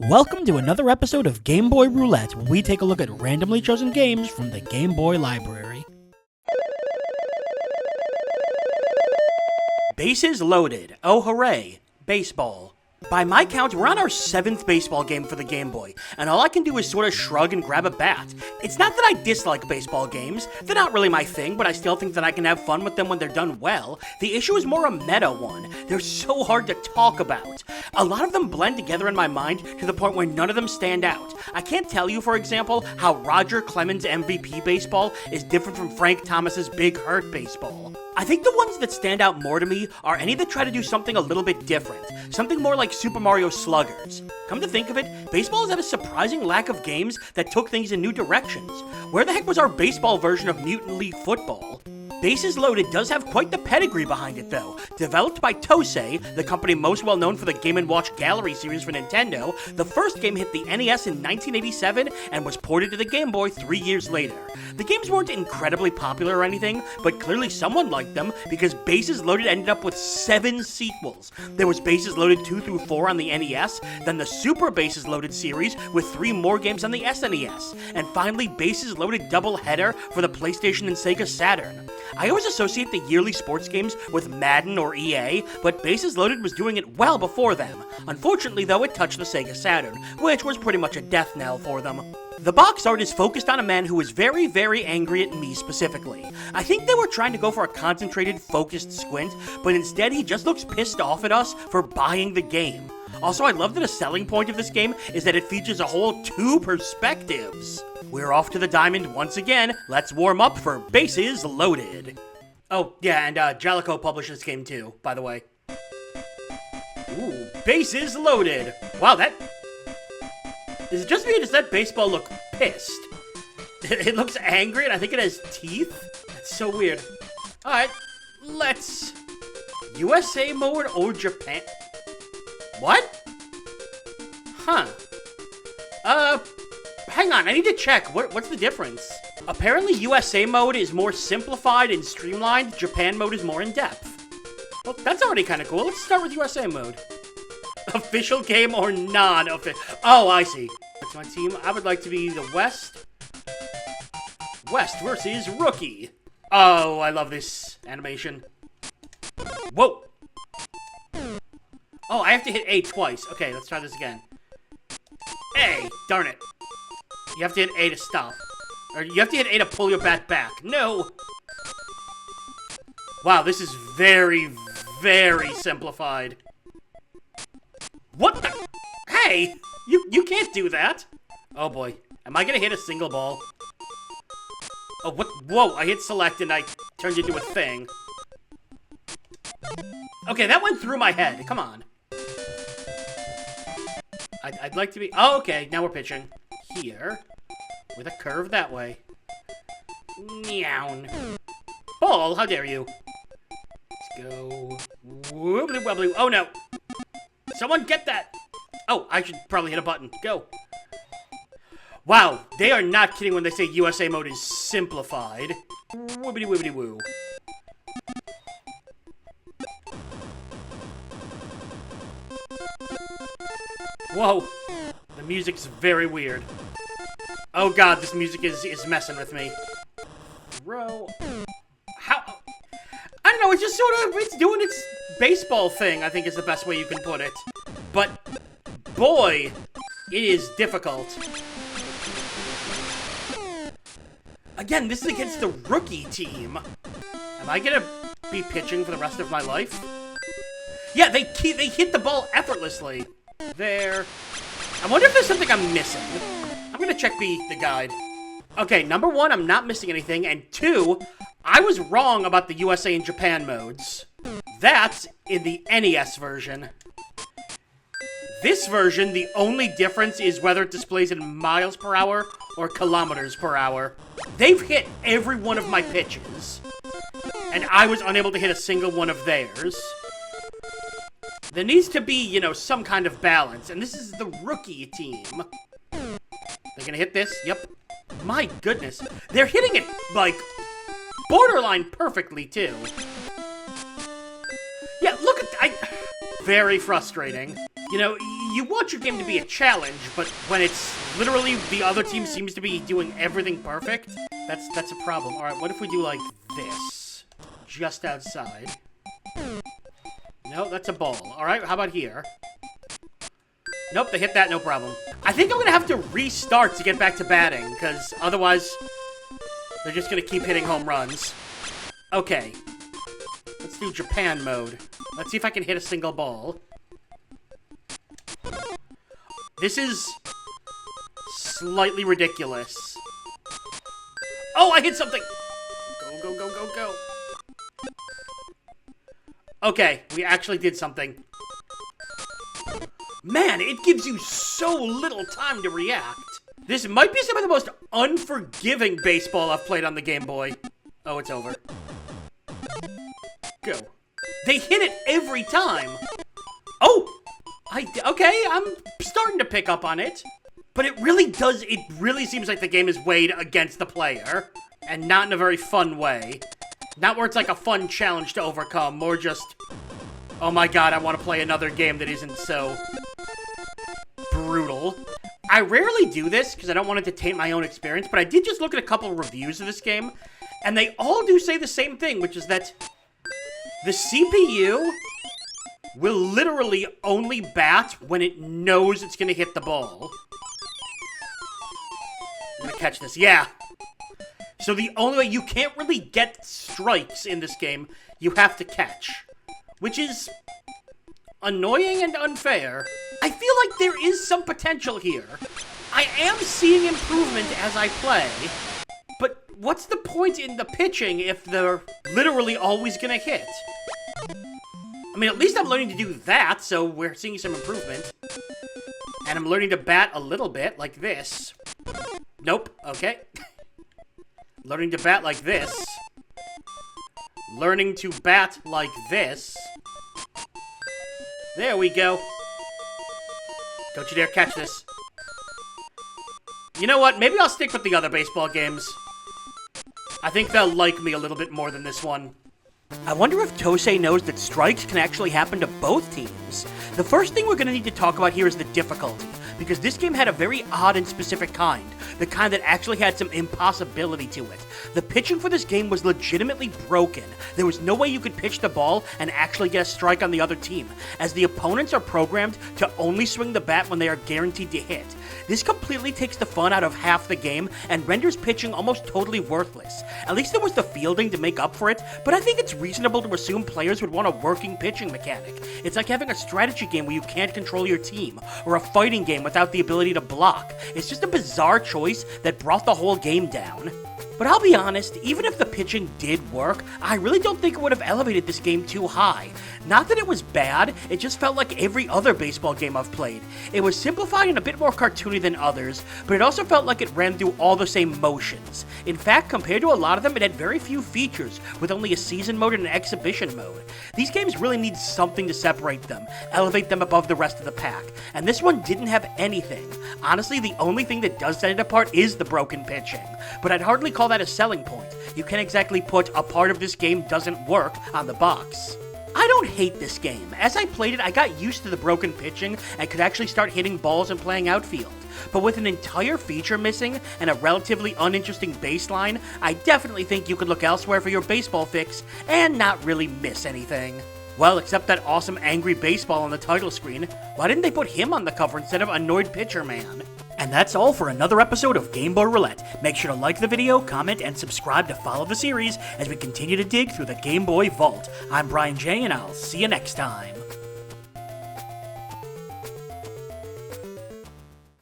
Welcome to another episode of Game Boy Roulette, where we take a look at randomly chosen games from the Game Boy library. Bases loaded. Oh hooray. Baseball. By my count, we're on our 7th baseball game for the Game Boy, and all I can do is sort of shrug and grab a bat. It's not that I dislike baseball games, they're not really my thing, but I still think that I can have fun with them when they're done well. The issue is more a meta one. They're so hard to talk about. A lot of them blend together in my mind to the point where none of them stand out. I can't tell you, for example, how Roger Clemens' MVP baseball is different from Frank Thomas's Big Hurt baseball. I think the ones that stand out more to me are any that try to do something a little bit different, something more like Super Mario Sluggers. Come to think of it, baseball has had a surprising lack of games that took things in new directions. Where the heck was our baseball version of Mutant League Football? Bases Loaded does have quite the pedigree behind it, though. Developed by Tosei, the company most well known for the Game & Watch Gallery series for Nintendo, the first game hit the NES in 1987 and was ported to the Game Boy 3 years later. The games weren't incredibly popular or anything, but clearly someone liked them because Bases Loaded ended up with 7 sequels. There was Bases Loaded 2 through 4 on the NES, then the Super Bases Loaded series with 3 more games on the SNES, and finally Bases Loaded Double Header for the PlayStation and Sega Saturn. I always associate the yearly sports games with Madden or EA, but Bases Loaded was doing it well before them. Unfortunately, though, it touched the Sega Saturn, which was pretty much a death knell for them. The box art is focused on a man who is very, very angry at me specifically. I think they were trying to go for a concentrated, focused squint, but instead he just looks pissed off at us for buying the game. Also, I love that a selling point of this game is that it features a whole 2 perspectives. We're off to the diamond once again. Let's warm up for Bases Loaded. Oh, yeah, and Jalico published this game too, by the way. Ooh, Bases Loaded. Wow, that... Is it just me or does that baseball look pissed? It looks angry and I think it has teeth? That's so weird. Alright, let's... USA mode or Japan... What? Huh. Hang on, I need to check. What's the difference? Apparently USA mode is more simplified and streamlined. Japan mode is more in-depth. Well, that's already kind of cool. Let's start with USA mode. Official game or non-official? Oh, I see. That's my team. I would like to be the West. West versus Rookie. Oh, I love this animation. Whoa. Oh, I have to hit A twice. Okay, let's try this again. A! Darn it. You have to hit A to stop. Or you have to hit A to pull your bat back. No! Wow, this is very, very simplified. What the? Hey! You can't do that! Oh boy. Am I gonna hit a single ball? Oh, what? Whoa, I hit select and I turned into a thing. Okay, that went through my head. Come on. I'd like to be... Oh, okay. Now we're pitching. Here. With a curve that way. Meow. Ball, how dare you. Let's go. Wobbly wobbly. Oh, no. Someone get that. Oh, I should probably hit a button. Go. Wow. They are not kidding when they say USA mode is simplified. Wibbity wibbity woo. Whoa, the music's very weird. Oh god, this music is messing with me. Throw. How? I don't know, it's just sort of, it's doing its baseball thing, I think is the best way you can put it. But, boy, it is difficult. Again, this is against the rookie team. Am I gonna be pitching for the rest of my life? Yeah, they hit the ball effortlessly. There. I wonder if there's something I'm missing. I'm gonna check the guide. Okay, number 1, I'm not missing anything, and 2, I was wrong about the USA and Japan modes. That's in the NES version. This version, the only difference is whether it displays in miles per hour or kilometers per hour. They've hit every one of my pitches, and I was unable to hit a single one of theirs. There needs to be, you know, some kind of balance, and this is the rookie team. They're gonna hit this? Yep. My goodness. They're hitting it, like, borderline perfectly, too. Yeah, look at... Very frustrating. You know, you want your game to be a challenge, but when it's literally the other team seems to be doing everything perfect, that's a problem. All right, what if we do like this? Just outside. No, that's a ball. All right, how about here? Nope, they hit that, no problem. I think I'm gonna have to restart to get back to batting, because otherwise they're just gonna keep hitting home runs. Okay. Let's do Japan mode. Let's see if I can hit a single ball. This is slightly ridiculous. Oh, I hit something! Go, go, go, go, go. Okay, we actually did something. Man, it gives you so little time to react. This might be some of the most unforgiving baseball I've played on the Game Boy. Oh, it's over. Go. They hit it every time. Oh! Okay, I'm starting to pick up on it. But it really seems like the game is weighed against the player. And not in a very fun way. Not where it's like a fun challenge to overcome, more just, oh my god, I want to play another game that isn't so brutal. I rarely do this because I don't want it to taint my own experience, but I did just look at a couple of reviews of this game, and they all do say the same thing, which is that the CPU will literally only bat when it knows it's going to hit the ball. I'm going to catch this. Yeah. So the only way you can't really get strikes in this game, you have to catch. Which is annoying and unfair. I feel like there is some potential here. I am seeing improvement as I play, but what's the point in the pitching if they're literally always gonna hit? I mean, at least I'm learning to do that, so we're seeing some improvement. And I'm learning to bat a little bit, like this. Nope, okay. Learning to bat like this. Learning to bat like this. There we go. Don't you dare catch this. You know what? Maybe I'll stick with the other baseball games. I think they'll like me a little bit more than this one. I wonder if Tosei knows that strikes can actually happen to both teams. The first thing we're going to need to talk about here is the difficulty, because this game had a very odd and specific kind, the kind that actually had some impossibility to it. The pitching for this game was legitimately broken. There was no way you could pitch the ball and actually get a strike on the other team, as the opponents are programmed to only swing the bat when they are guaranteed to hit. This completely takes the fun out of half the game and renders pitching almost totally worthless. At least there was the fielding to make up for it, but I think it's reasonable to assume players would want a working pitching mechanic. It's like having a strategy game where you can't control your team, or a fighting game without the ability to block. It's just a bizarre choice that brought the whole game down. But I'll be honest, even if the pitching did work, I really don't think it would have elevated this game too high. Not that it was bad, it just felt like every other baseball game I've played. It was simplified and a bit more cartoony than others, but it also felt like it ran through all the same motions. In fact, compared to a lot of them, it had very few features, with only a season mode and an exhibition mode. These games really need something to separate them, elevate them above the rest of the pack, and this one didn't have anything. Honestly, the only thing that does set it apart is the broken pitching, but I'd hardly call that a selling point. You can't exactly put a part of this game doesn't work on the box. I don't hate this game. As I played it, I got used to the broken pitching and could actually start hitting balls and playing outfield. But with an entire feature missing and a relatively uninteresting baseline, I definitely think you could look elsewhere for your baseball fix and not really miss anything. Well, except that awesome angry baseball on the title screen. Why didn't they put him on the cover instead of Annoyed Pitcher Man? And that's all for another episode of Game Boy Roulette. Make sure to like the video, comment, and subscribe to follow the series as we continue to dig through the Game Boy vault. I'm BrianJ, and I'll see you next time.